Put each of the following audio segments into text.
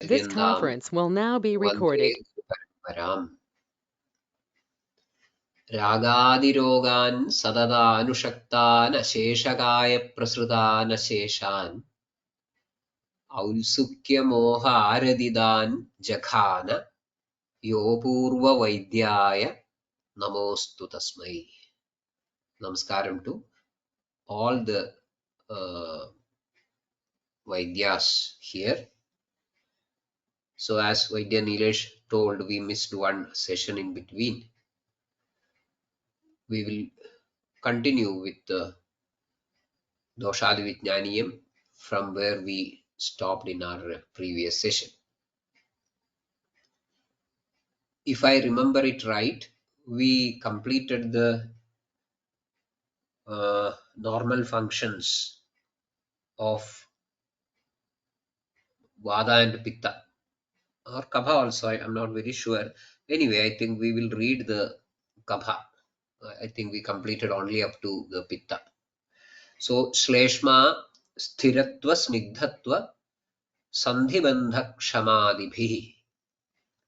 This Vyandam conference will now be Vande recorded. Param Ragadirogan Sadada Anushaktan Asheshagaya Prasrudan Asheshan Aulsukya Moha Aradidan Jakhana Yopurva Vaidyaya Namostu Tasmai. Namaskaram to all the Vaidyas here. So as Vaidya Nilesh told, we missed one session in between. We will continue with the Doshadi Vidnyani from where we stopped in our previous session. If I remember it right, we completed the normal functions of Vada and Pitta, or Kabha also, I'm not very sure. Anyway, I think we will read the Kabha. I think we completed only up to the Pitta. So, Shleshma Sthiratva Snigdhatva Sandhibandha Kshamadibhi.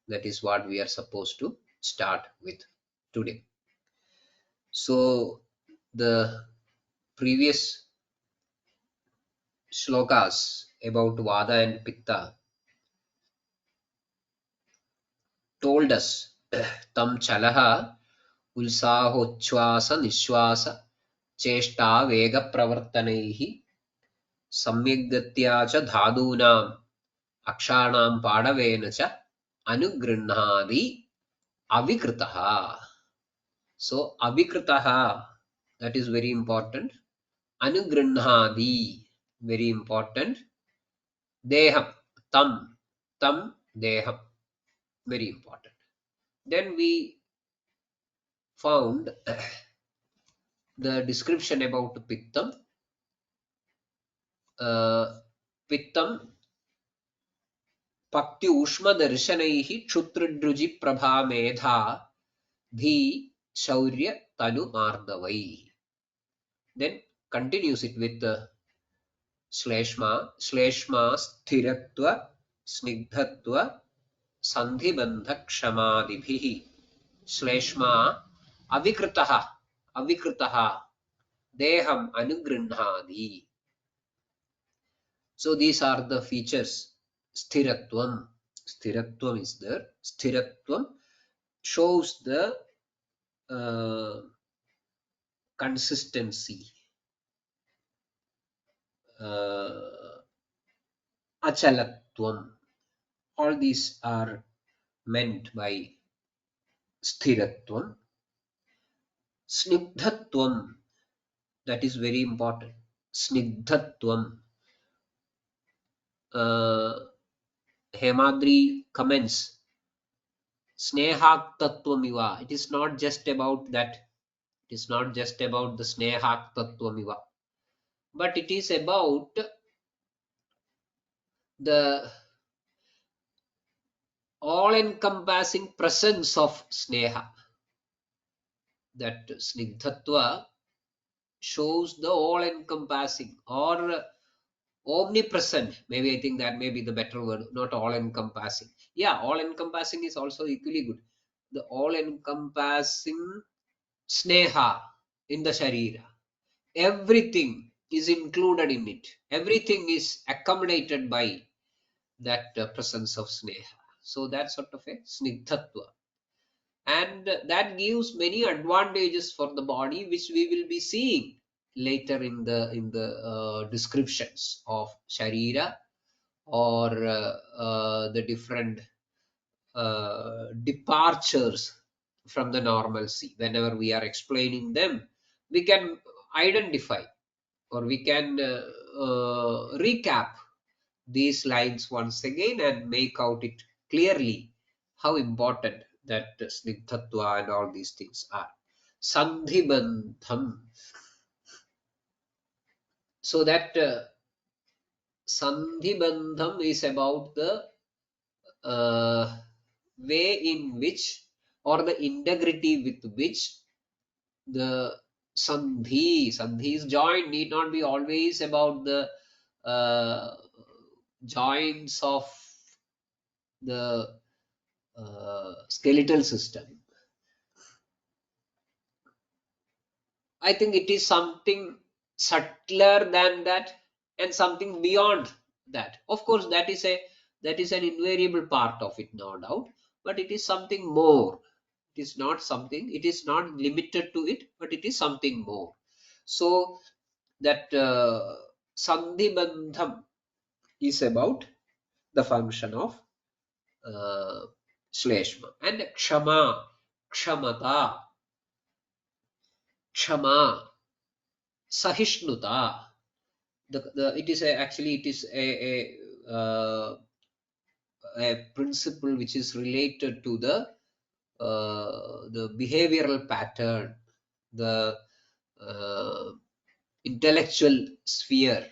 That is what we are supposed to start with today. So, the previous shlokas about Vada and Pitta told us tam chalaha ulsahochvasa nishwasa cheshta vega pravartanaihi samyaggatya cha dhadunam akshanam padavena cha anugrihnadi avikritaha. So avikritaha, that is very important. Anugrihnadi, very important. Deham, tam deham, very important. Then we found the description about pittam. Pittam pakti ushma darshanaihi kshutrudruji prabha medha dhi shaurya tanu mardavai. Then continues it with श्लेष्मा स्थिरत्व स्निग्धत्व सन्धिबन्धक्षमादिभिः श्लेष्मा अविकृतः देहम् अनुगृह्णाति. So these are the features. Sthiratvam is there. Sthiratvam shows the consistency. Achalatvam, all these are meant by sthiratvam. Snigdhatvam, that is very important. Snigdhatvam. Hemadri comments, Snehaktattvamiva. It is not just about that. It is not just about the Snehaktattvamiva. But it is about the all-encompassing presence of Sneha. That Snigdhatva shows the all-encompassing or omnipresent. Maybe I think that may be the better word, not all-encompassing. Yeah, all-encompassing is also equally good. The all-encompassing Sneha in the Sharira. Everything is included in it. Everything is accommodated by that presence of Sneha. So that's sort of a Snigdhatva. And that gives many advantages for the body, which we will be seeing later in the descriptions of Sharira or the different departures from the normalcy. Whenever we are explaining them, we can identify or we can recap these lines once again and make out it clearly how important that snigdhatva and all these things are. Sandhibandham. So that sandhibandham is about the way in which or the integrity with which the sandhi's joint need not be always about the uh, joints of the skeletal system, I think it is something subtler than that and something beyond that. Of course, that is an invariable part of it, no doubt, but it is something more. It is not something, it is not limited to it, but it is something more. So that Sandhi Bandham is about the function of uh, Shleshma. And Kshama, Kshamata, Kshama, Sahishnuta. It is actually it is a principle which is related to the behavioral pattern, the intellectual sphere,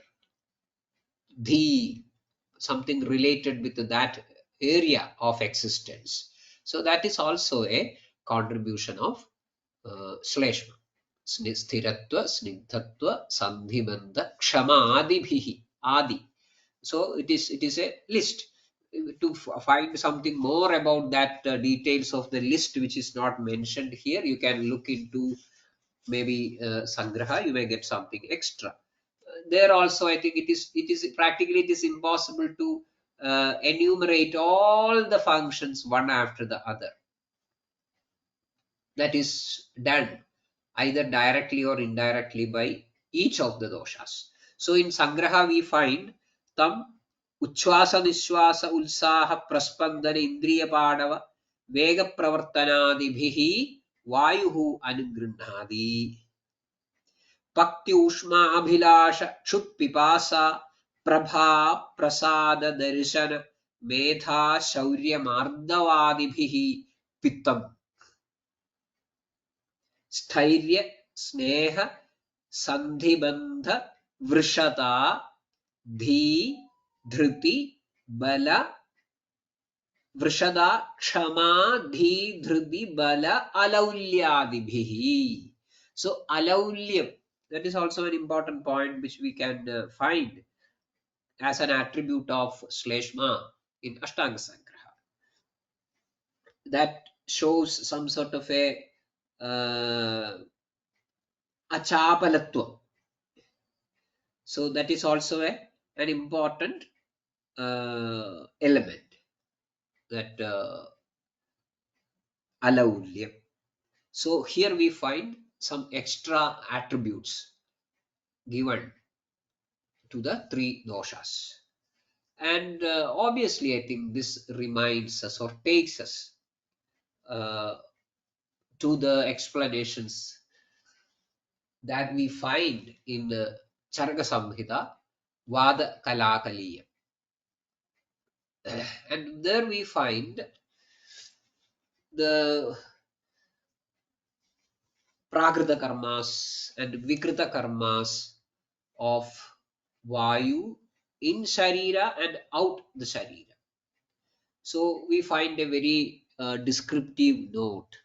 the something related with that area of existence. So that is also a contribution of Shleshma. Sthiratva, Snigdhatva, Sandhibandha, Kshama Adibhihi. Adi. So it is a list. To find something more about that details of the list which is not mentioned here, you can look into maybe Sangraha, you may get something extra. There also I think it is practically it is impossible to enumerate all the functions one after the other. That is done either directly or indirectly by each of the doshas. So in Sangraha we find tam Uchvasa Nishwasa Ulsaha Praspandana Indriya Padava Vega Pravartanadibhihi Vayuhu Anugrinhadi Pakti Ushma Abhilasha Chut Pipasa Prabha Prasada Darshana Medha Shaurya Mardavadibhihi Pittam Sthairya Sneha Sandhibandha Vrishata Dhi Dhriti Bala Vrishada Kshama Dhi Dhriti Bala Alaulyadibhihi. So Alaulyam, that is also an important point which we can find as an attribute of Shleshma in Ashtanga Sangraha. That shows some sort of a achapalatva. So that is also an important element, that alaulyam. So here we find some extra attributes given to the three doshas. And obviously, I think this reminds us or takes us uh, to the explanations that we find in Charaka Samhita, Vada Kalakaliya. And there we find the Prakrita karmas and Vikrita karmas of Vayu in Sharira and out the Sharira. So we find a very descriptive note.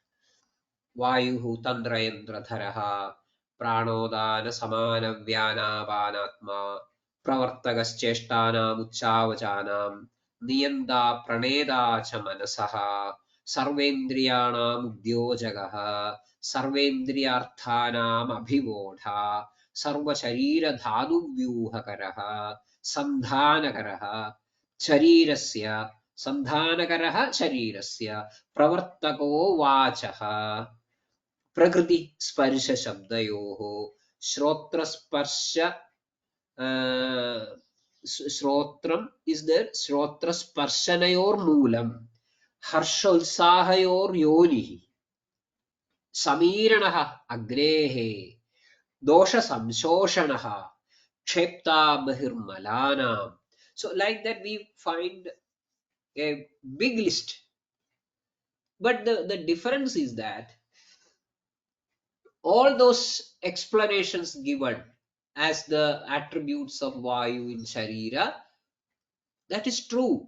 Vayu Tandrayandradharaha Pranodana Samana Vyanavanatma Pravartagascheshtanam Uchavachanam Niyanda Praneda Chamanasaha Sarvendriyanam Udyojagaha Sarvendriyarthanam Abhivodha Sarva Sharira Dhanu Vyuhakaraha Sandhanakaraha Sharirasya Sandhanakaraha Sharirasya Pravartako Vachaha Prakriti Sparsha Shabdayoho Shrotra Sparsha Shrotram is there Shrotra Sparshanayor Moolam Harsholsahayor Yonihi Samiranaha Agrehe Dosha Samshoshanaha Kshepta Bahirmalana. So like that we find a big list. But the difference is that all those explanations given as the attributes of Vayu in Sharira, that is true.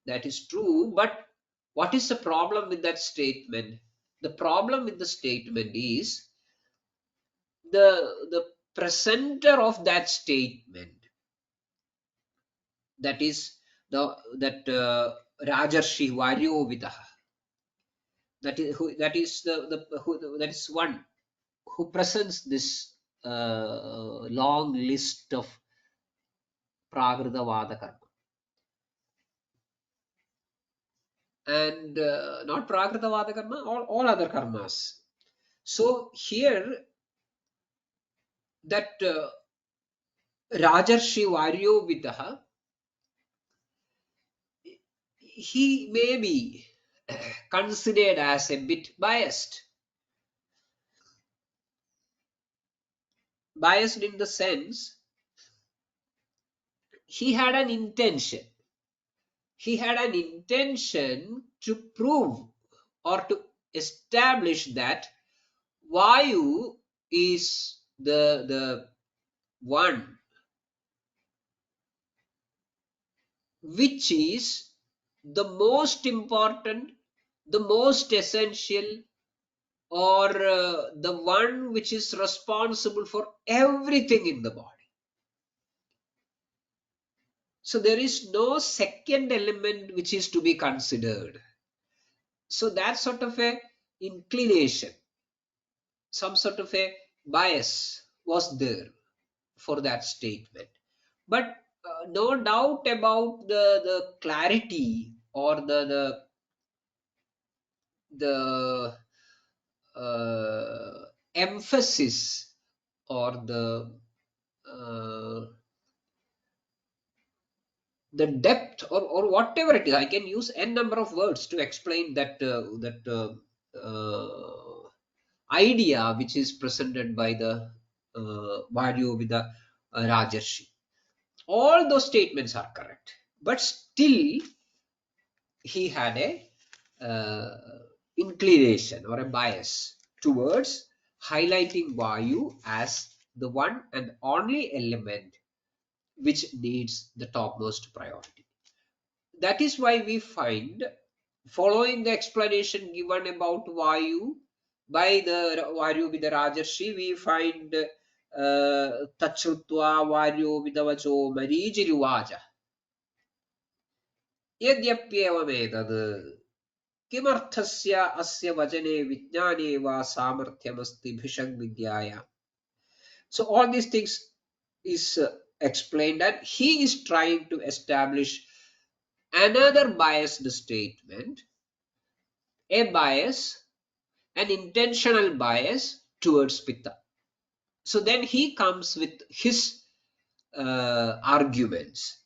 That is true. But what is the problem with that statement? The problem with the statement is the presenter of that statement, that is that Rajarshi Varyovidaha. That is that is one who presents this long list of Prakrita Vada karma. And not Prakrita Vada karma, all other karmas. So here that Rajarshi Varyovidaha, he may be considered as a bit biased. Biased in the sense he had an intention. He had an intention to prove or to establish that Vayu is the one which is the most important, the most essential, or the one which is responsible for everything in the body. So there is no second element which is to be considered. So that sort of a inclination, some sort of a bias was there for that statement. But no doubt about the clarity or the emphasis or uh, the depth or whatever it is. I can use n number of words to explain that idea which is presented by the Varyo with the Rajarshi. All those statements are correct, but still he had a inclination or a bias towards highlighting Vayu as the one and only element which needs the topmost priority. That is why we find, following the explanation given about Vayu by the Varyo with the Rajarshi, we find Tachrutva Varyo Vidavacho Marijirivaja. Yadyapyevametad किमर्थस्य अस्य वचने विज्ञाने वा सामर्थ्यमस्ति भिषग् विद्याया. So all these things is explained, and he is trying to establish another biased statement, a bias, an intentional bias towards Pitta. So then he comes with his arguments.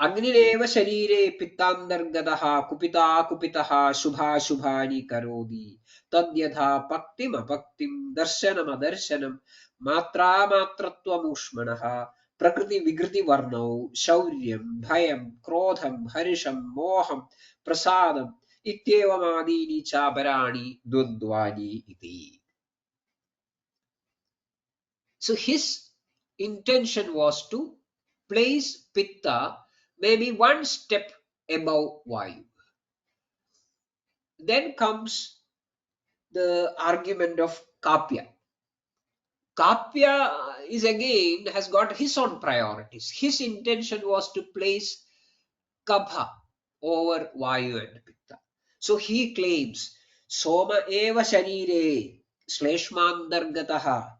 अग्निरेव शरीरे पित्तान्तर्गतः कुपिता कुपितः शुभाशुभानि करोति तद्यथा पक्तिमपक्तिं दर्शनमदर्शनं मात्रामात्रत्वमूष्मणः प्रकृतिविकृतिवर्णौ शौर्यं भयं क्रोधं हर्षं मोहं प्रसादम् इत्येवमादीनि चापराणि द्वन्द्वानि इति. So his intention was to place Pitta maybe one step above Vayu. Then comes the argument of Kapya. Kapya is again has got his own priorities. His intention was to place Kabha over Vayu and Pitta. So he claims Soma eva sharire shleshmandargataha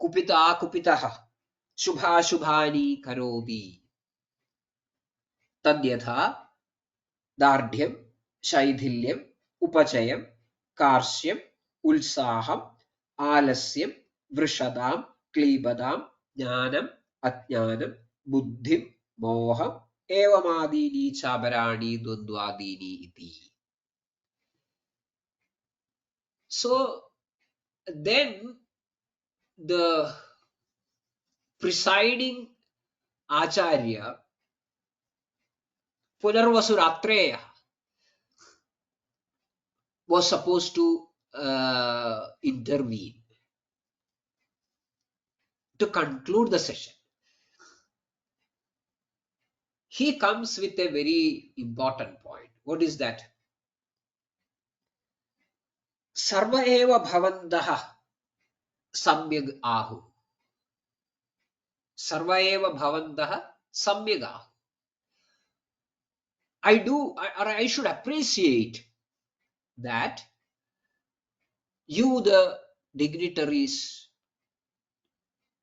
kupita kupitaha shubha shubhani karodi tadyatha दार्ढ्यं शैथिल्यम् उपचयं कार्श्यम् उत्साहम् आलस्यं वृषदां क्लीबदां ज्ञानम् अज्ञानं बुद्धिं मोहम् एवमादीनि चापराणि द्वन्द्वादीनि इति. So then the presiding Acharya Punarvasuratreya was supposed to intervene to conclude the session. He comes with a very important point. What is that? Sarva eva bhavantaha samyag ahu. Sarva eva bhavantaha samyag ahu. I should appreciate that you, the dignitaries,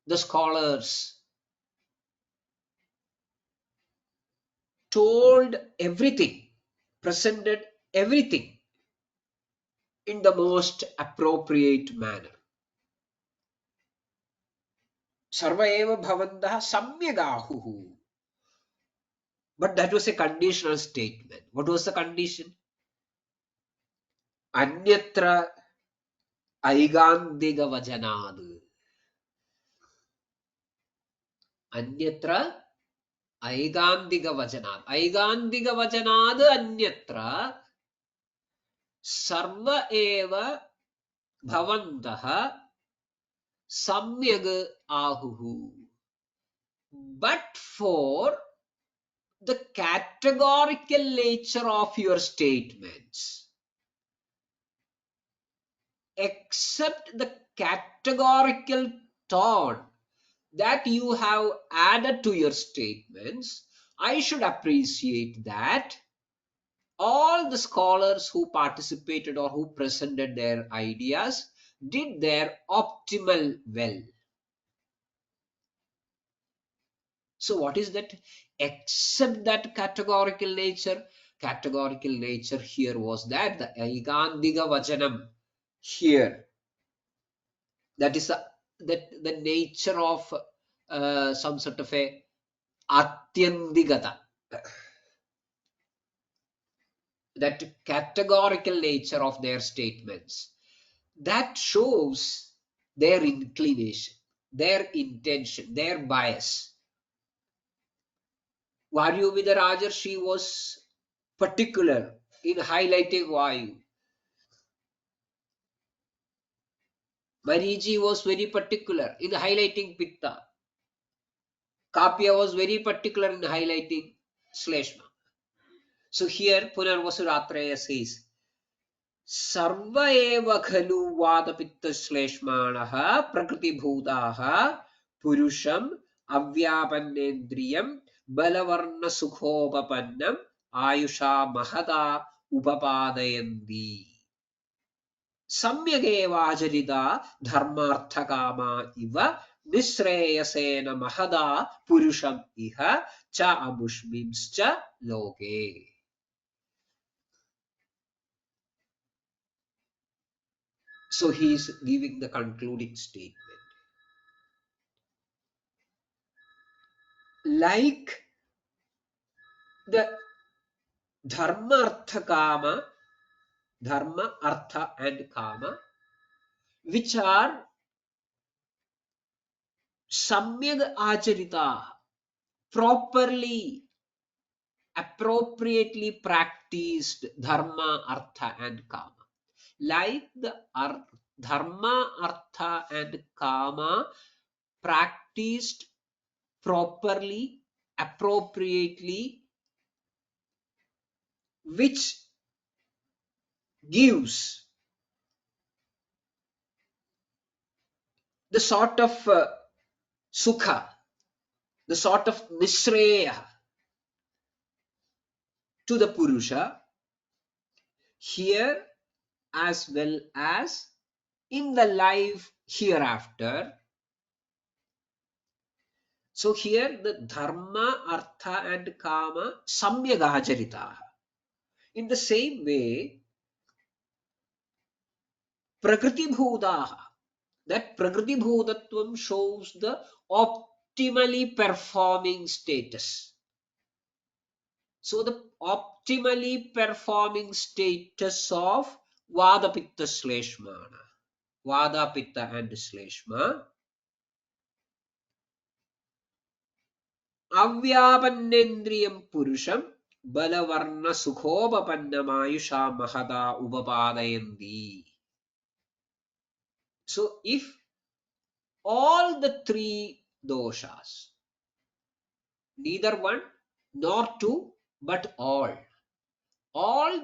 the scholars, told everything, presented everything in the most appropriate manner. Sarva eva bhavantah samyagahuhu. But that was a conditional statement. What was the condition? Anyatra aigandiga vajanad. Anyatra aigandiga vajanad. Aigandiga vajanad anyatra sarva eva bhavantah samyag ahuhu. But for the categorical nature of your statements, except the categorical tone that you have added to your statements, I should appreciate that all the scholars who participated or who presented their ideas did their optimal well. So what is that? Except that categorical nature. Categorical nature here was that the Aigandiga Vachanam here, that is the nature of some sort of a Atyandigata, that categorical nature of their statements, that shows their inclination, their intention, their bias. Varyuvida Rajarshi was particular in highlighting Vayu. Mariji was very particular in highlighting Pitta. Kapya was very particular in highlighting Shleshma. So here Punarvasuratra says, Sarva eva khalu vada pitta shleshmanaha prakriti bhutaha purusham avyapannendriyam balavarna sukhopapannam ayusha mahada upapadayandi. Samyagevajarita dharmarthakama iva nishreyasena mahada purusham iha cha amushmimscha loke. So he is giving the concluding statement. Like the dharma, artha, kama, dharma, artha and kama, which are samyag acharita, properly, appropriately practiced dharma, artha and kama. Like the dharma, artha and kama practiced properly, appropriately, which gives the sort of sukha, the sort of nishreya to the Purusha, here as well as in the life hereafter. So here the dharma, artha and kama samyagacharita. In the same way, prakriti bhudaha, that prakriti bhudatvam shows the optimally performing status. So the optimally performing status of Vada Pitta Shleshmana, Vada Pitta and Shleshma, Avyapannendriyam Purusham Balavarna Sukhopapannamayusha Mahada Upapadayandi. So if all the three doshas, neither one nor two, but all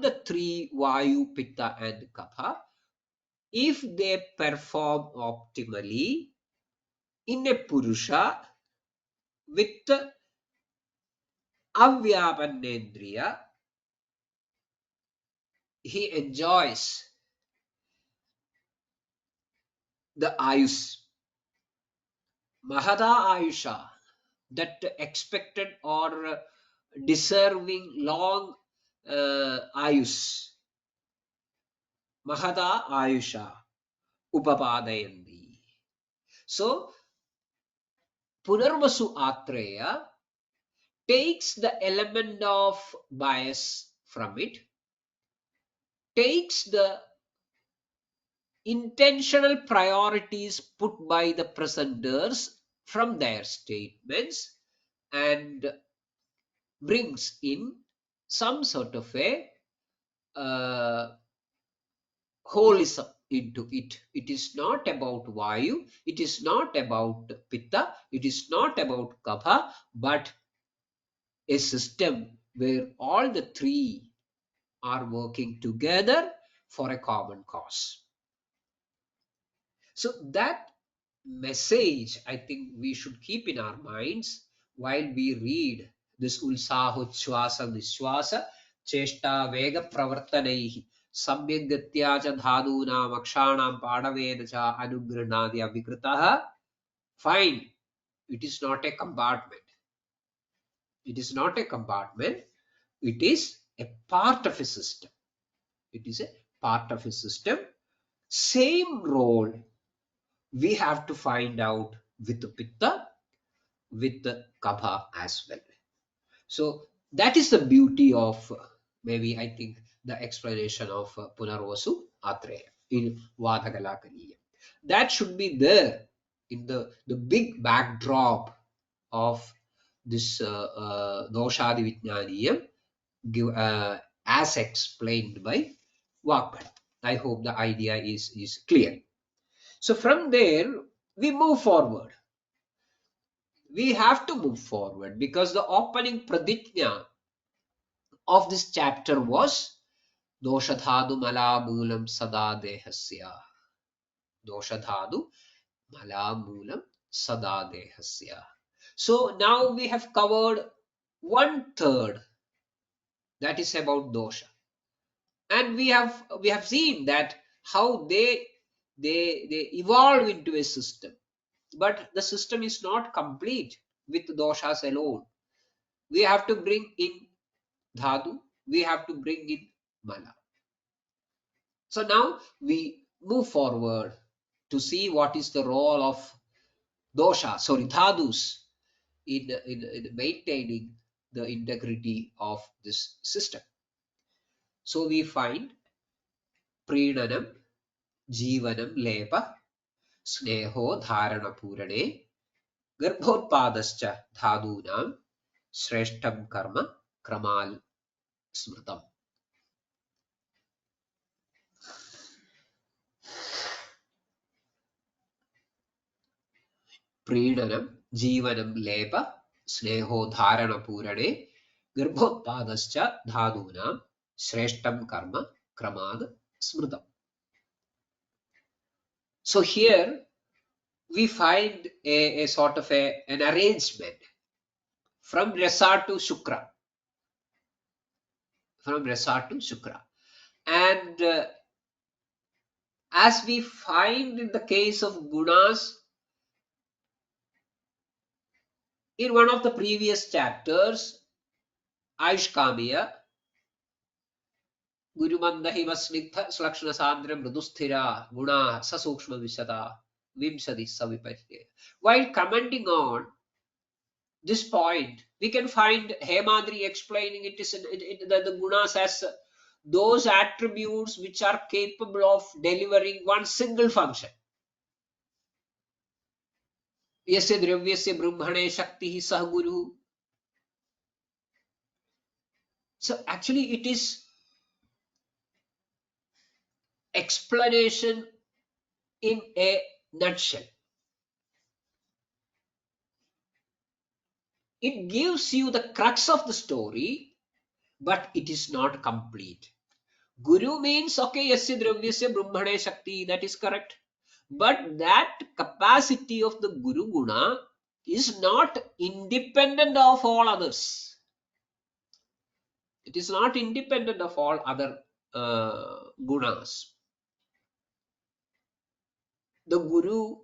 the three Vayu, Pitta and Kapha, if they perform optimally in a Purusha with Avyapannendriya, he enjoys the ayus, mahada ayusha, that expected or deserving long ayus, mahada ayusha upapadayandi. So Punarvasu Atreya takes the element of bias from it, takes the intentional priorities put by the presenters from their statements, and brings in some sort of a holism into it. It is not about Vayu, it is not about Pitta, it is not about Kapha, but a system where all the three are working together for a common cause. So that message, I think we should keep in our minds while we read this Ulsahochwasa Nishwasa Cheshta Vega Pravartanaihi Samyagatya cha Dhadunam Akshanam Padavena cha Anugrhanadi Abhikritaha. Fine, it is not a compartment. It is not a compartment. It is a part of a system. It is a part of a system. Same role we have to find out with the Pitta, with the Kapha as well. So that is the beauty of maybe I think the explanation of Punarvasu Atreya in Vadagalakaniya. That should be there in the big backdrop of this Doshadi Vidnyani as explained by Vakpad. I hope the idea is clear. So from there, we move forward. We have to move forward because the opening praditya of this chapter was Doshadhadu Malamulam Sada Dehasya. Doshadhadu Malamulam Sada Dehasya. So now we have covered 1/3, that is about dosha, and we have seen that how they evolve into a system. But the system is not complete with doshas alone. We have to bring in dhatu, we have to bring in mala. So now we move forward to see what is the role of dhadus in maintaining the integrity of this system. So we find prenanam, jivanam, lepa, sneho, dharana purane, garbhodpadascha dhadunam, shreshtam karma, kramal smritam. Prenanam, jivanam, lepa, sneho, dharana purane, garbhodpadascha dhadunam, shreshtam karma, kramad smritam. So here we find a sort of an arrangement from Rasa to Shukra. From Rasa to Shukra. And as we find in the case of Gunas, in one of the previous chapters, Aishkamiya, Gurumandahi Vasnigtha Slakshana Sandra Mridusthira Guna Sasukshma Vishata Vimsadi Savipatya. While commenting on this point, we can find Hemadri explaining it is the Gunas as those attributes which are capable of delivering one single function. Yasya dravyasya brahmane shakti sah guru. So actually it is explanation in a nutshell. It gives you the crux of the story, but it is not complete. Guru means, okay, yasya dravyasya brahmane shakti, that is correct. But that capacity of the Guru Guna is not independent of all others. It is not independent of all other gunas. The Guru,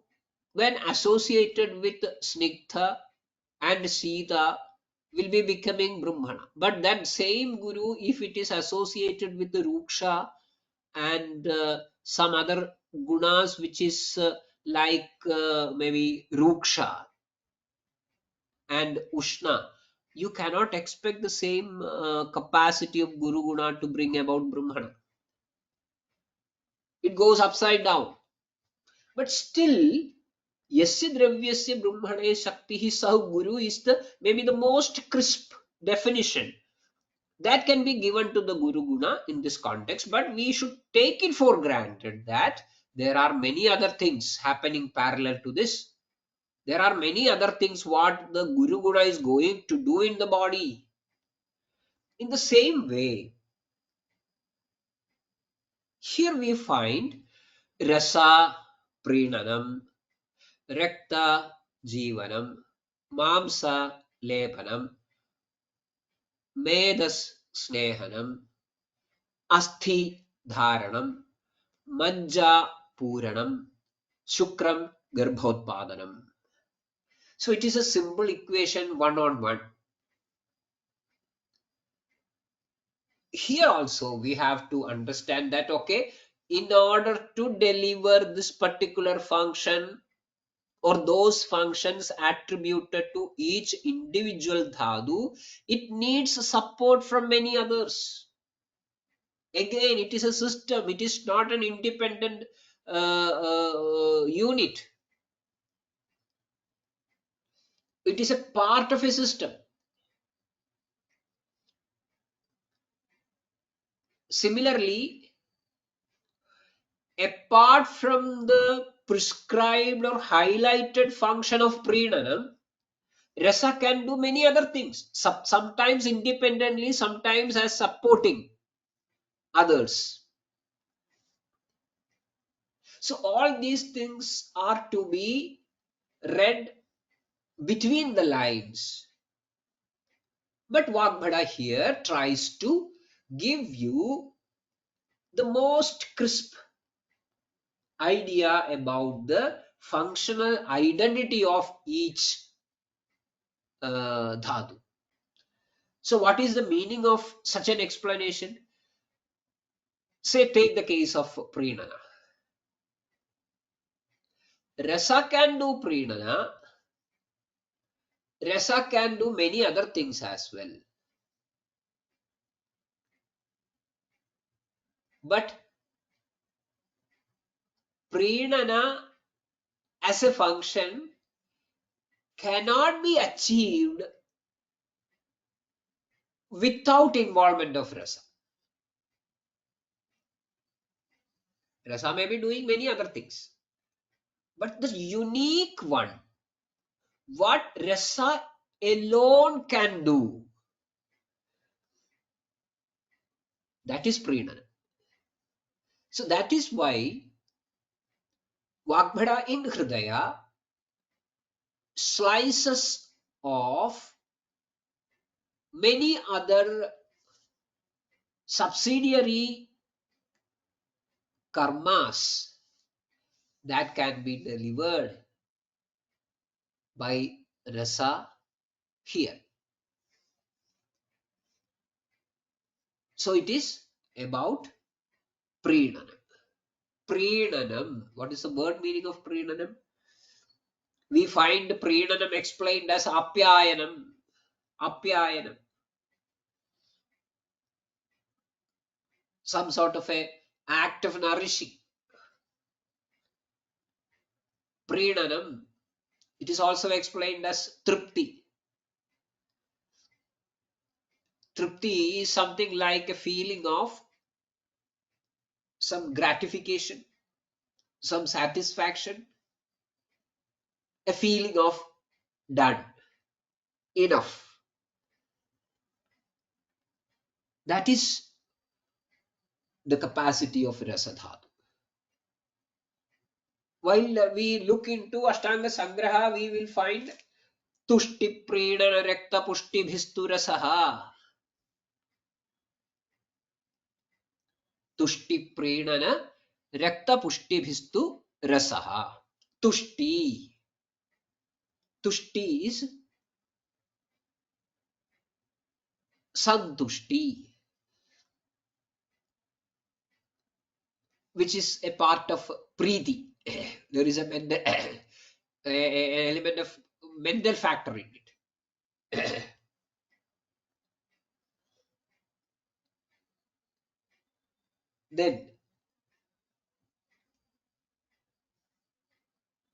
when associated with Snigdha and Sita, will be becoming Brahmana. But that same Guru, if it is associated with the Ruksha and some other gunas which is like maybe Ruksha and Ushna, you cannot expect the same capacity of Guru Guna to bring about Brahmana. It goes upside down. But still, Yasya Dravyasya Brahmane Shakti Sah Guru is the maybe the most crisp definition that can be given to the Guru Guna in this context. But we should take it for granted that there are many other things happening parallel to this. There are many other things what the Guru Guna is going to do in the body. In the same way, here we find Rasa Prinanam, Rakta Jivanam, Mamsa Lepanam, Medas Snehanam, Asthi Dharanam, Majja Puranam, Shukram Garbhodpadanam. So it is a simple equation one on one. Here also we have to understand that, okay, in order to deliver this particular function or those functions attributed to each individual dhatu, it needs support from many others. Again, it is a system, it is not an independent unit. It is a part of a system. Similarly, apart from the prescribed or highlighted function of prenanam, rasa can do many other things, sometimes independently, sometimes as supporting others. So all these things are to be read between the lines. But Vagbhada here tries to give you the most crisp idea about the functional identity of each dhatu. So what is the meaning of such an explanation? Say, take the case of prenana. Rasa can do prenana. Rasa can do many other things as well. But prenana as a function cannot be achieved without involvement of rasa. Rasa may be doing many other things. But the unique one, what rasa alone can do, that is prenana. So that is why Vagbhada in Hridaya slices of many other subsidiary karmas that can be delivered by rasa here. So it is about prenanam. Prenanam. What is the word meaning of prenanam? We find prenanam explained as apyayanam. Apyayanam. Some sort of a act of nourishing. Prenanam. It is also explained as tripti. Tripti is something like a feeling of some gratification, some satisfaction, a feeling of done, enough. That is the capacity of rasadhatu. While we look into Ashtanga Sangraha, we will find Tushti Prenana Rekta Pushti Bhistu Rasaha. Tushti prenana rakta puštibhistu rasaha. Tushti. Tushti is santushti, which is a part of preeti. There is a element of mental factor in it. Then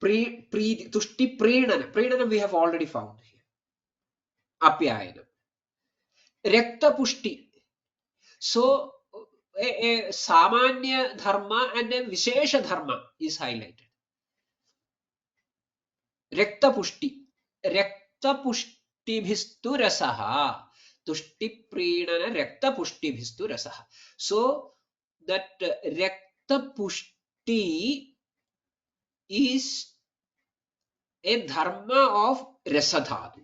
preeti, tushti prenana. Prenana we have already found here. Apyayana. Rakta pushti. So a samanya dharma and a vishesha dharma is highlighted. Rakta pushti. Rakta puštibhistu rasaha. Tushti prenana rakta puštibhistu rasaha. So that rakta pushti is a dharma of rasadhatu.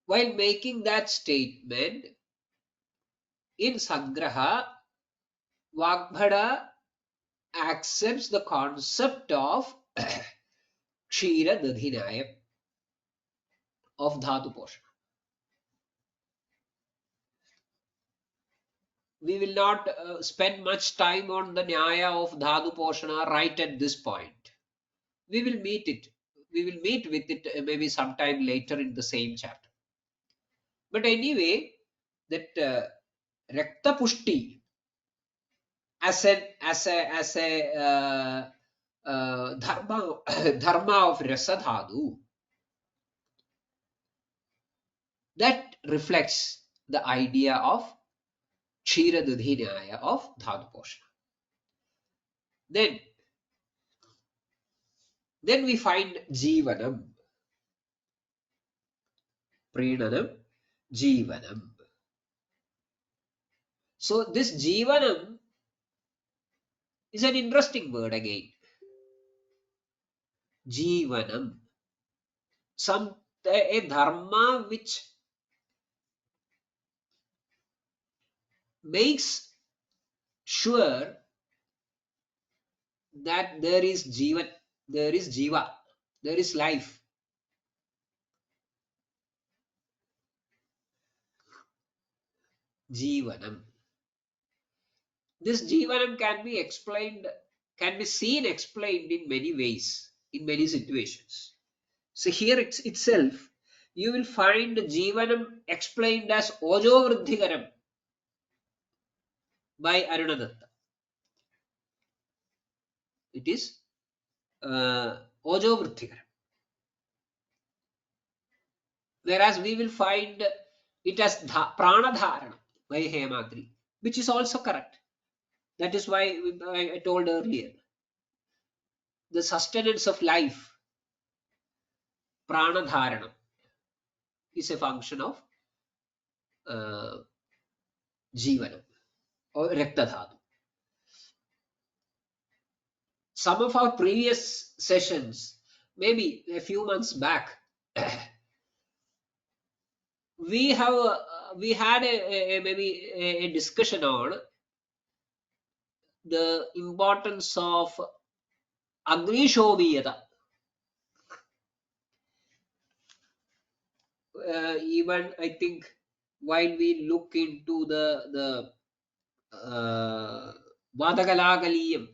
While making that statement, in Sangraha, Vagbhada accepts the concept of Kshira Dadhinayam of Dhatu Poshana. We will not spend much time on the Nyaya of Dhatu Poshana right at this point. We will meet it. We will meet with it maybe sometime later in the same chapter. But anyway, that Rakta Pushti as a dharma of Rasadhatu, that reflects the idea of Kshira Dudhinaya of Dhatu Poshana. Then we find Jivanam. Prenanam, Jivanam. So this Jivanam is an interesting word again. Jivanam. A dharma which makes sure that there is Jivan, there is Jiva, there is life. Jivanam. This Jivanam can be explained, can be seen explained in many ways, in many situations. So here itself, you will find Jivanam explained as Ojo Vruddhigaram by Arunadatta. It is Ojo Vruddhigaram. Whereas we will find it as Pranadharana by Hemadri, which is also correct. That is why I told earlier. The sustenance of life, Pranadharana, is a function of Jivanam or Raktadhatu. Some of our previous sessions, maybe a few months back, we had maybe a discussion on the importance of Agnishoviyata. Even I think while we look into the Vadagalagaliyam,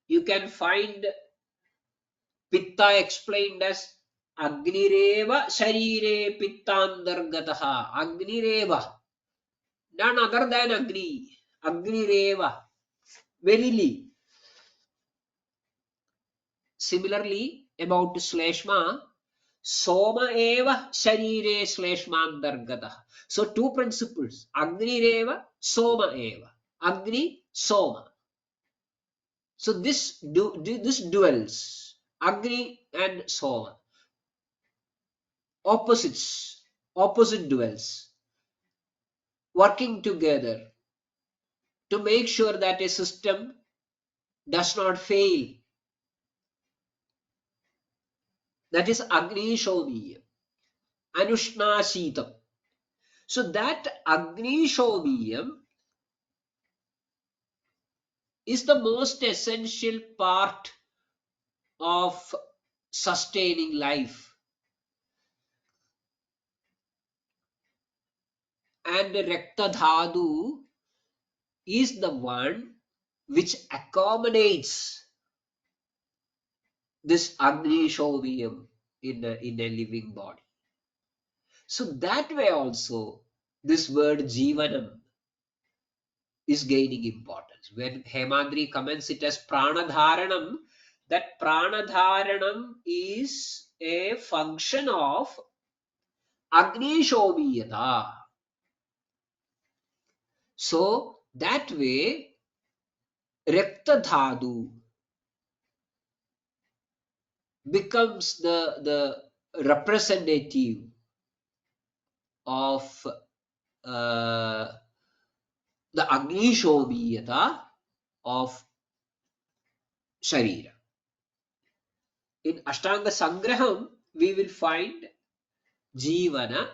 you can find Pitta explained as Agnireva Sharire Pittandargataha. Agnireva, none other than Agni. Agnireva, verily. Similarly, about Sleshma, Soma eva Sharire Sleshmandargataha. So two principles, Agnireva, Soma eva. Agni, Soma. So this duels, Agni and Soma, opposite duels, working together to make sure that a system does not fail. That is Agni Shomiya. Anushna Shitam. So that Agni Shomiyam is the most essential part of sustaining life. And Rakta Dhatu is the one which accommodates this Agni Shomiyam in a living body. So that way also, this word Jivanam is gaining importance. When Hemandri comments it as Pranadharanam, that Pranadharanam is a function of Agni Shomiyata. So that way, Rakta Dhatu becomes the representative of the Agni Shomiyata of Sharira. In Ashtanga Sangraham, we will find Jivana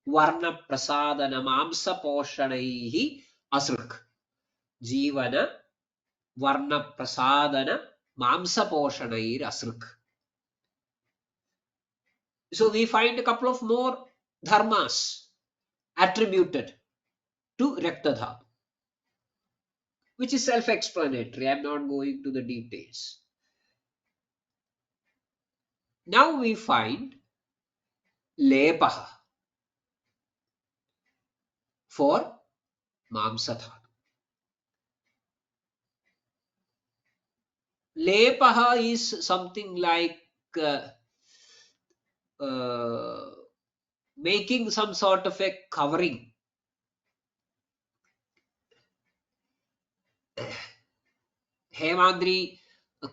Varna Prasadana Mamsa Poshanaihi Asruk. Jivana Varna Prasadana Mamsa Poshanair Asruk. So we find a couple of more dharmas attributed to Raktadha, which is self-explanatory. I am not going to the details. Now we find Lepaha for Mamsadha. Lepaha is something like making some sort of a covering. Hemandri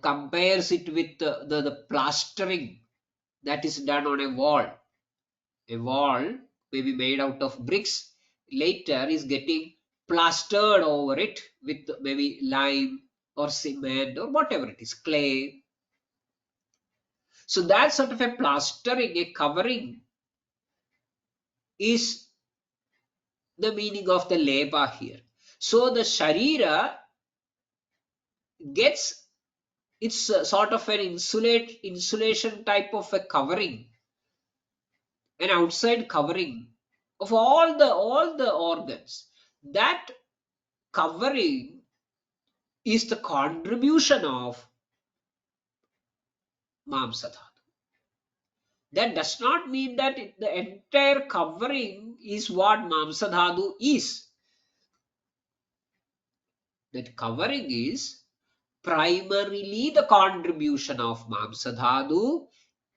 compares it with the plastering that is done on a wall. A wall may be made out of bricks, later is getting plastered over it with maybe lime or cement or whatever it is, clay. So that sort of a plastering, a covering, is the meaning of the leba here. So the sharira gets it's sort of an insulation type of a covering, an outside covering of all the organs. That covering is the contribution of Mamsadhatu. That does not mean that the entire covering is what Mamsadhatu is. That covering is primarily the contribution of Mamsadhatu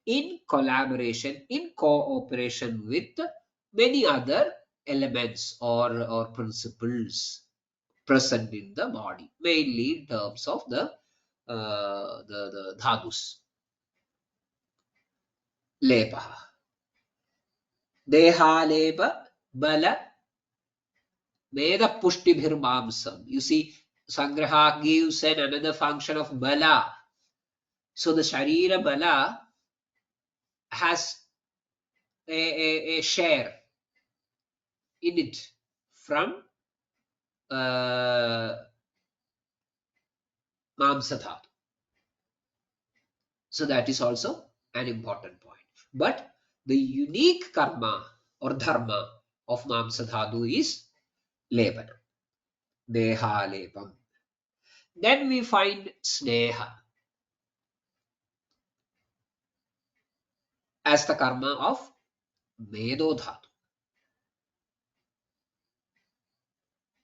in collaboration, in cooperation with many other elements or principles present in the body, mainly in terms of the dhadus. Lepa. Deha lepa bala meda pushtibhirmamsam. You see, Sangraha gives another function of bala. So the Sharira bala has a share in it from Mamsadhatu. So that is also an important point. But the unique karma or dharma of Mamsadhatu is Lebana, Deha Lepam. Then we find Sneha as the karma of Medodhatu.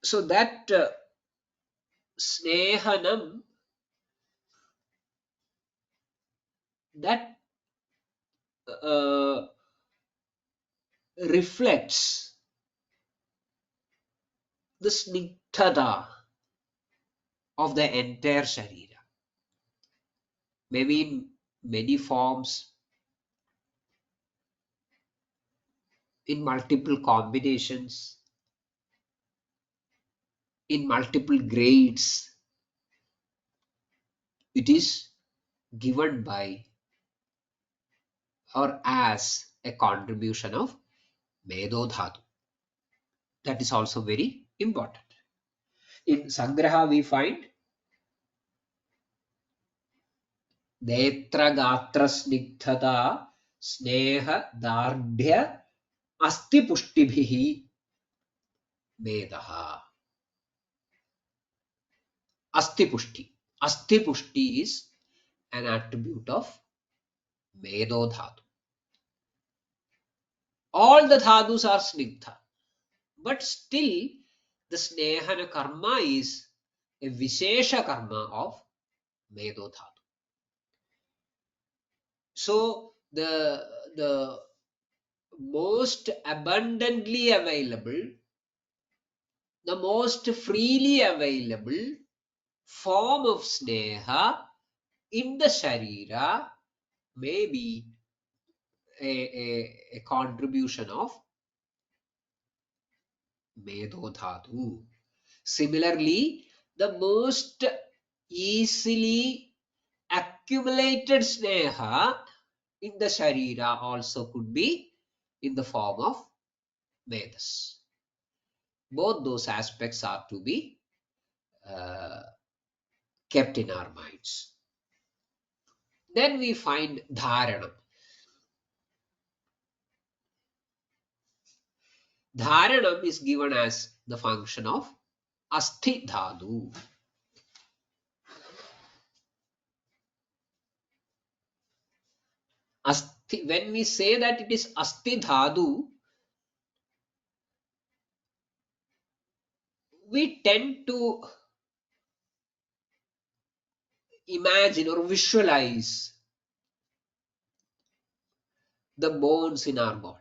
So that Snehanam, that reflects the snigdhata of the entire Sharira. Maybe in many forms, in multiple combinations, in multiple grades. It is given by or as a contribution of Medo Dhatu. That is also very important. In Sangraha we find Netra Gatra Snigdhata Sneha Dardhya Asti Pushtibhihi Medaha. Asti Pushti. Asti Pushti is an attribute of Medo Dhatu. All the Dhadus are Snigdha, but still the Snehana karma is a Vishesha karma of Medo Dhatu. So the most abundantly available, the most freely available form of Sneha in the Sharira may be a contribution of Medo Dhatu. Similarly, the most easily accumulated Sneha in the Sharira also could be in the form of Vedas. Both those aspects are to be kept in our minds. Then we find Dharanam. Dharanam is given as the function of Asti Dhatu. Asti, when we say that it is Asti Dhatu, we tend to imagine or visualize the bones in our body.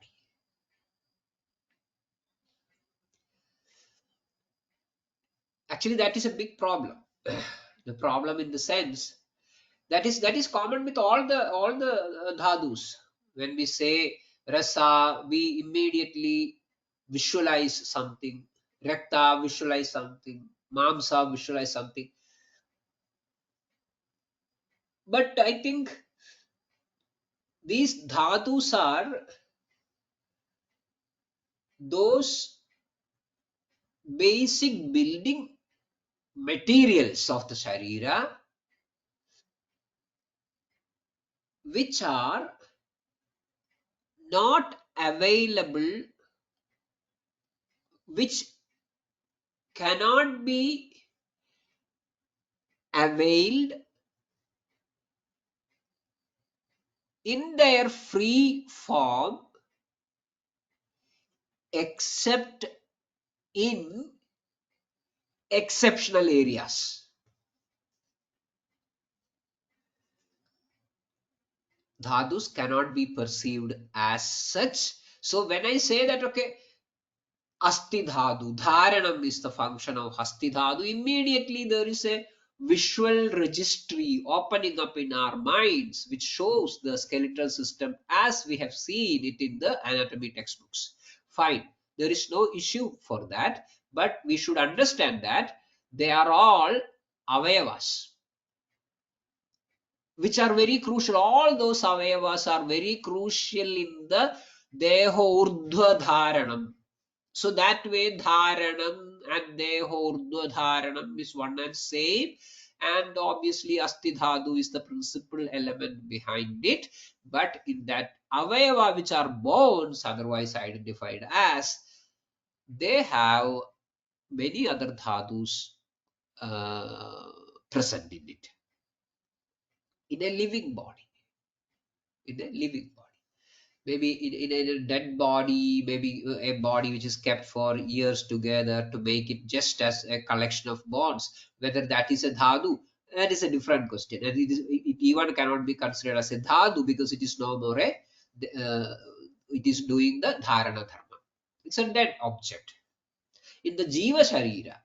Actually, that is a big problem. The problem in the sense that is common with all the dhadus. When we say rasa, we immediately visualize something. Rakta, visualize something. Mamsa, visualize something. But I think these dhadus are those basic building materials of the Sharira, which are not available, which cannot be availed in their free form except in exceptional areas. Dhadus cannot be perceived as such. So when I say that, okay, Asti Dhadu, Dharanam is the function of Asti Dhadu, immediately there is a visual registry opening up in our minds which shows the skeletal system as we have seen it in the anatomy textbooks. Fine, there is no issue for that, but we should understand that they are all avayavas which are very crucial. All those avayavas are very crucial in the deho urdhva dharanam. So that way dharanam and deho urdhva dharanam is one and same, and obviously asti dhatu is the principal element behind it. But in that avayava which are bones, otherwise identified as, they have many other dhatus present in it, in a living body. In a living body, maybe in a dead body, maybe a body which is kept for years together to make it just as a collection of bones, whether that is a dhatu, that is a different question, and it even cannot be considered as a dhatu because it is no more a it is doing the dharana dharma. It's a dead object. In the jiva sharira,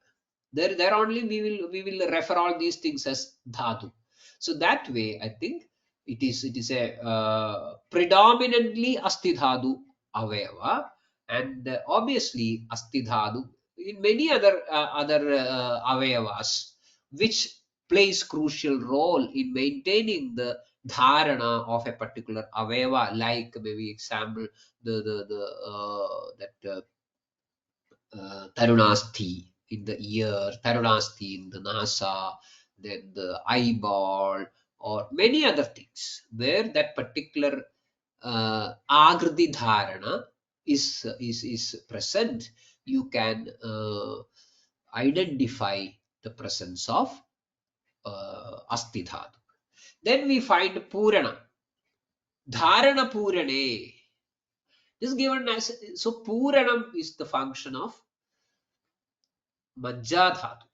there only we will refer all these things as dhatu. So that way I think it is a predominantly asti dhatu avayava, and obviously asti dhatu in many other avayavas which plays crucial role in maintaining the dharana of a particular aveva, like maybe example that tarunasthi in the ear, tarunasthi in the nasa, then the eyeball, or many other things where that particular agriti dharana is present. You can identify the presence of asti dhatu. Then we find purana, dharana purane. This is given as, so puranam is the function of majja dhatu.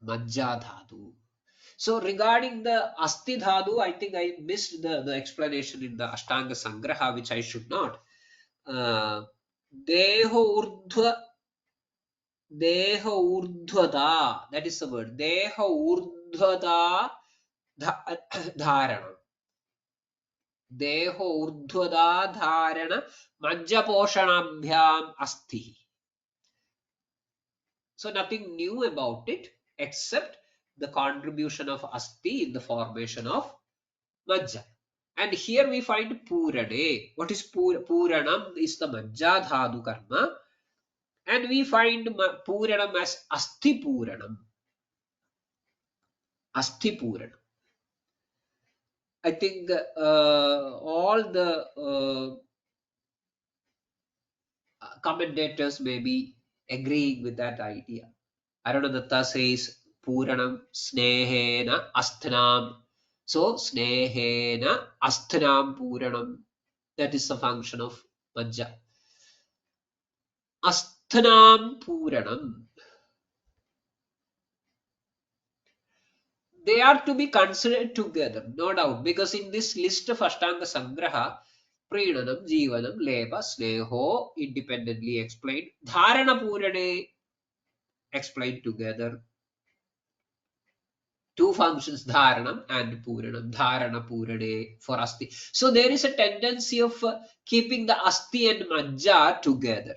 Majja dhatu. So regarding the asti dhatu, I think I missed the explanation in the Ashtanga Sangraha, which I should not. Deho urdhva, Deho urdhvata, that is the word. Deho urdhvata dharana. Deho urdhvata dharana majja poshanabhyam asti. So nothing new about it except the contribution of asti in the formation of majja. And here we find purane. What is puranam? Is the majja dhatu karma. And we find puranam as asti puranam. Asti puranam. I think all the commentators may be agreeing with that idea. Arunadatta says puranam snehena asthanam. So snehena asthanam puranam. That is the function of majja. Asthanam puranam. They are to be considered together, no doubt, because in this list of Ashtanga Sangraha, Prinanam, Jivanam, Lepa, Sneho, independently explained, Dharana Purane explained together. Two functions, Dharanam and Puranam, Dharana Purane for Asti. So there is a tendency of keeping the Asti and Majja together.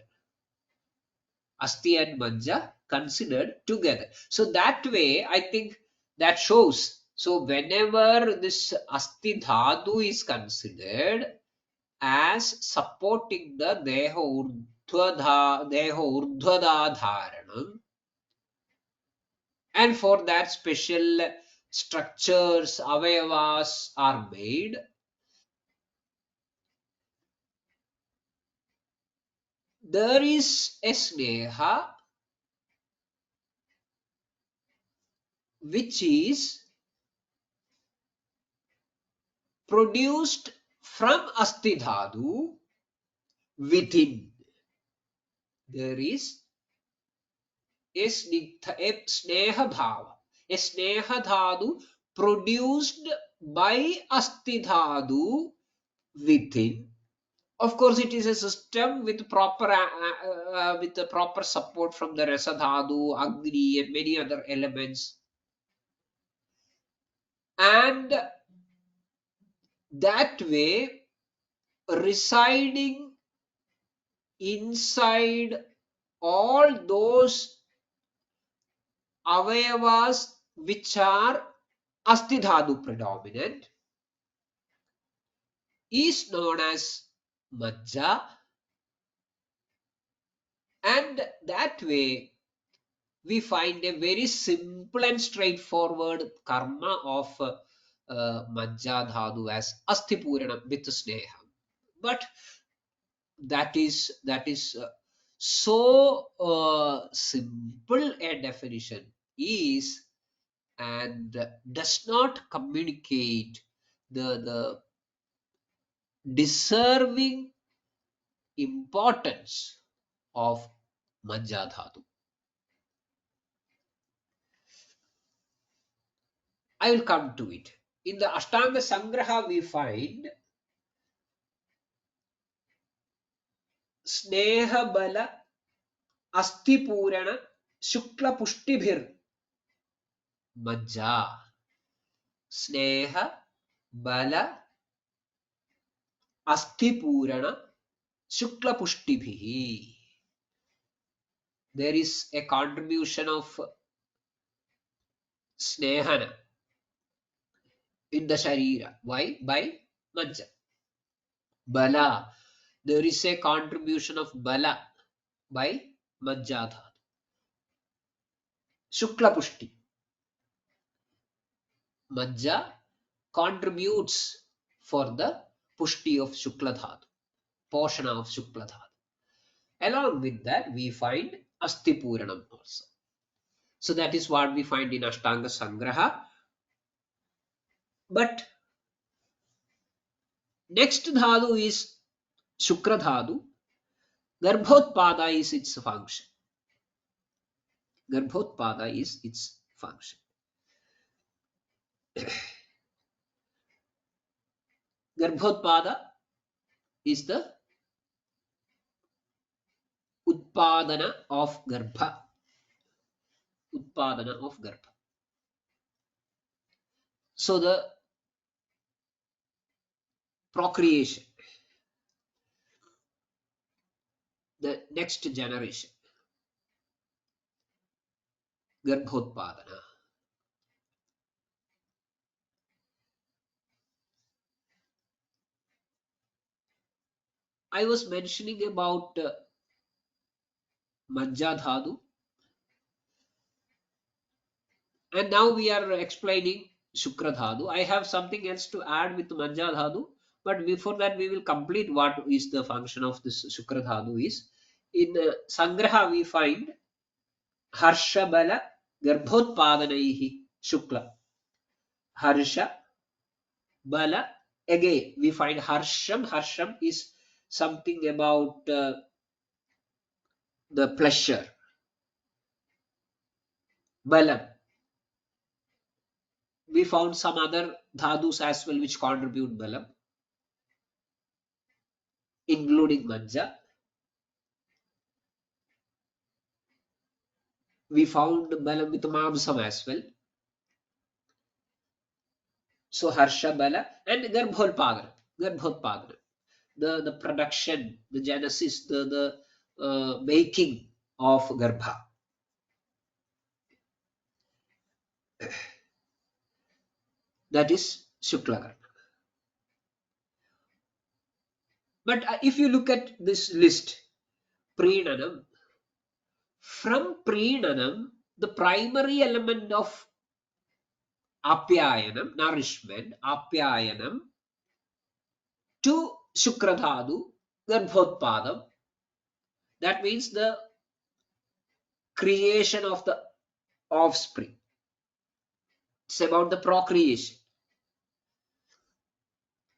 Asti and Majja considered together. So that way, I think that shows. So whenever this Asti Dhatu is considered as supporting the Deho Urdhvada Dharanam, and for that special structures, avayavas are made, there is a sneha which is produced from Asti Dhatu within. There is a sneha bhava, a sneha dhatu produced by Asti Dhatu within. Of course, it is a system with proper with the proper support from the Rasa Dhatu, Agni, and many other elements. And that way, residing inside all those avayavas which are Asti Dhatu predominant is known as Majja, and that way we find a very simple and straightforward karma of Majja Dhatu as Asti Purana with Sneha. But that is so simple a definition is, and does not communicate the deserving importance of Majja Dhatu. I will come to it. In the Ashtanga Sangraha we find Sneha Bala Asti Purana Shukla Pushtibhir Majja. Sneha Bala Asti Purana Shukla Pushtibhihi. There is a contribution of Snehana, in the Sharira. Why? By Majja. Bala. There is a contribution of Bala by Majja Dhatu. Shukla Pushti. Majja contributes for the Pushti of Shukla Dhatu, portion of Shukla Dhatu. Along with that, we find Asti Puranam also. So that is what we find in Ashtanga Sangraha. But next dhatu is Shukra dhatu. Garbhotpada is its function. Garbhotpada is its function. Garbhotpada is the Utpadana of Garbha. Utpadana of Garbha. So the procreation, the next generation, Garbhotpadana. I was mentioning about Majja dhatu, and now we are explaining Shukra dhatu. I have something else to add with Majja dhatu, but before that we will complete what is the function of this Shukra dhatu is. In Sangraha we find Harsha Bala Garbhotpadanaihi Shukla. Harsha Bala. Again we find Harsham. Harsham is something about the pleasure. Balam. We found some other dhadus as well which contribute balam, including Majja. We found balam with Mamsam as well. So Harsha Bala and Garbhotpadana. Garbhotpadana. The production, the genesis, the making of Garbha. That is Shukla Garbha. But if you look at this list, Preenanam, from Preenanam, the primary element of Apyayanam, nourishment, Apyayanam, to Shukradhadu, Garbhotpadam, that means the creation of the offspring. It's about the procreation.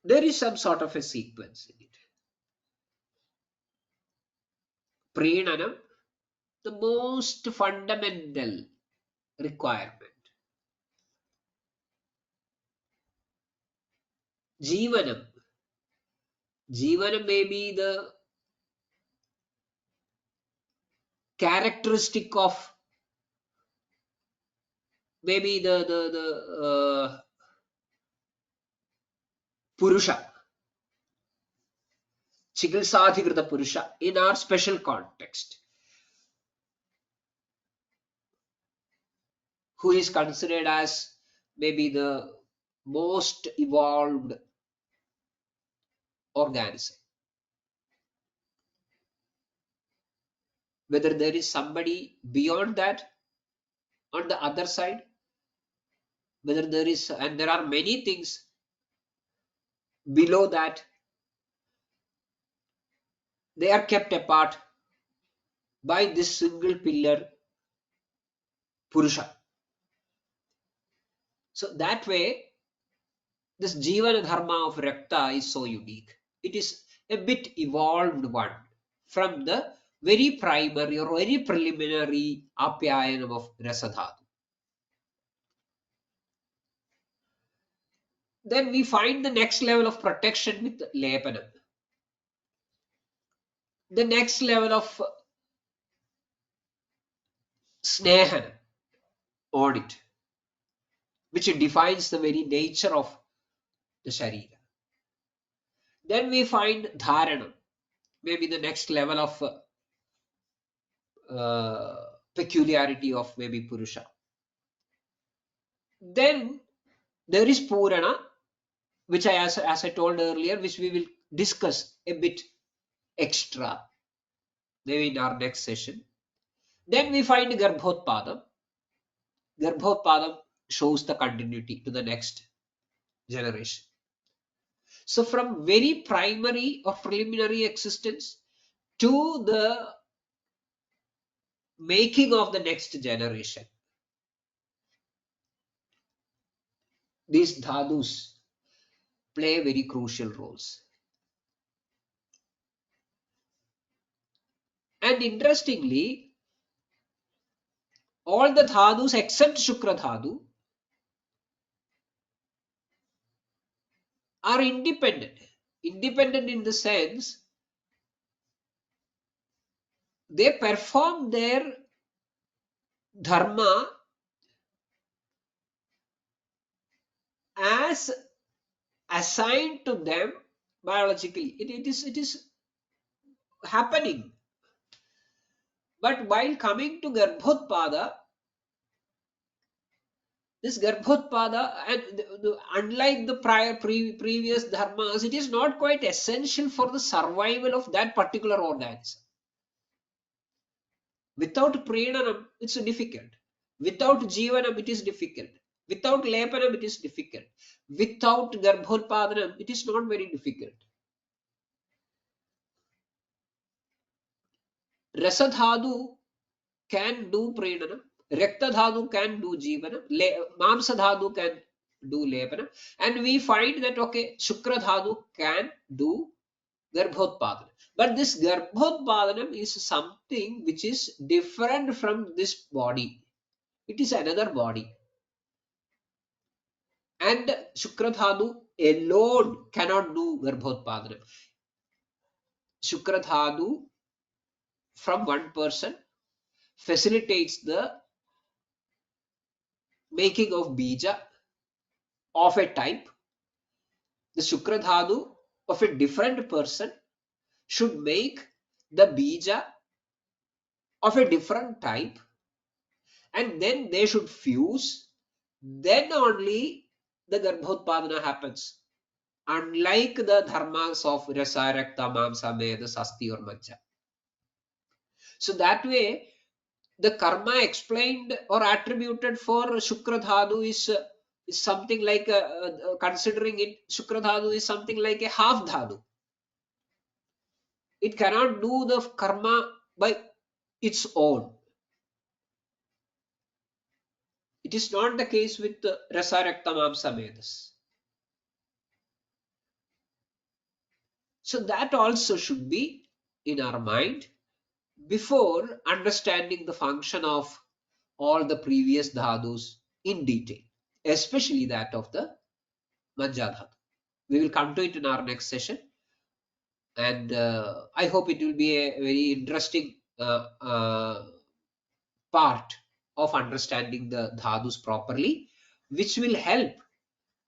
There is some sort of a sequence in it. Preenanam, the most fundamental requirement. Jivanam. Jivanam may be the characteristic of maybe the Purusha. Chikilsadhikrita Purusha in our special context, who is considered as maybe the most evolved organism. Whether there is somebody beyond that on the other side, whether there is, and there are many things below that, they are kept apart by this single pillar Purusha. So that way, this Jivana Dharma of Rakta is so unique. It is a bit evolved one from the very primary or very preliminary Apyayanam of Rasadhatu. Then we find the next level of protection with Lepanam. The next level of Snehanam on it, which defines the very nature of the Sharira. Then we find Dharanam, maybe the next level of peculiarity of maybe Purusha. Then There is Purana, which as I told earlier, which we will discuss a bit extra maybe in our next session. Then we find Garbhodpadam. Garbhodpadam shows the continuity to the next generation. So from very primary or preliminary existence to the making of the next generation, these dhadus play very crucial roles. And interestingly, all the dhadus except Shukra dhatu are independent. Independent in the sense they perform their dharma as assigned to them biologically. It is happening. But while coming to Garbhodpada, this Garbhodpada, and unlike the previous dharmas, it is not quite essential for the survival of that particular organism. Without Prenanam, it's difficult. Without Jivanam, it is difficult. Without Lepanam, it is difficult. Without Garbhodpadanam, it is not very difficult. Rasadhadu can do Prenanam. Raktadhadu can do Jivanam. Mamsadhadu can do Lepanam. And we find that, okay, Shukradhadu can do Garbhodpadanam. But this Garbhodpadanam is something which is different from this body. It is another body. And Shukradhadu alone cannot do Garbhodpadanam. Shukradhadu from one person facilitates the making of bija of a type. The Shukradhadu of a different person should make the bija of a different type, and then they should fuse. Then only the Garbhodpadana happens. Unlike the dharmas of Rasa, Rakta, Mamsa, Medas, Asti or Majja. So that way, the karma explained or attributed for Shukradhadu is something like, considering it, Shukradhadu is something like a half dhadu. It cannot do the karma by its own. It is not the case with Rasa, Rakta, Mamsa, Medas. So that also should be in our mind before understanding the function of all the previous dhadus in detail, especially that of the Majja dhatu. We will come to it in our next session, and I hope it will be a very interesting part of understanding the dhadus properly, which will help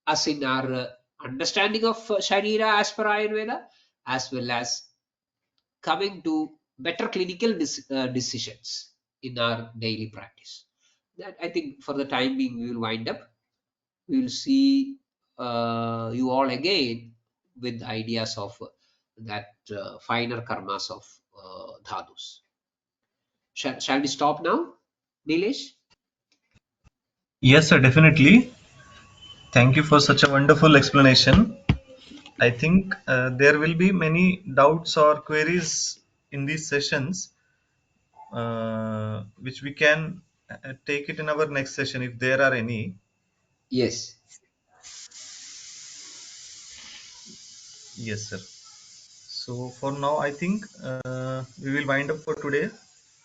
us in our understanding of Sharira as per Ayurveda, as well as coming to better clinical decisions in our daily practice. That, I think, for the time being, we will wind up. We will see you all again with ideas of that finer karmas of dhadus. Shall we stop now, Nilesh? Yes, sir, definitely. Thank you for such a wonderful explanation. I think there will be many doubts or queries in these sessions, which we can take it in our next session if there are any. Yes. Yes, sir. So for now, I think we will wind up for today,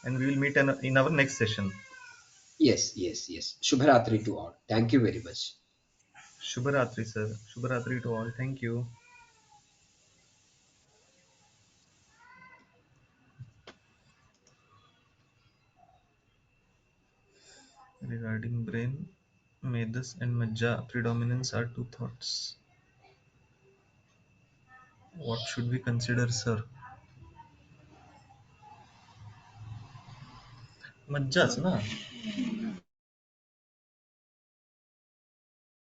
and we will meet in our next session. Yes, yes, yes. Shubharatri to all. Thank you very much. Shubharatri, sir. Shubharatri to all. Thank you. Regarding brain, Medas and Majja predominance are two thoughts. What should we consider, sir? Majjas, na?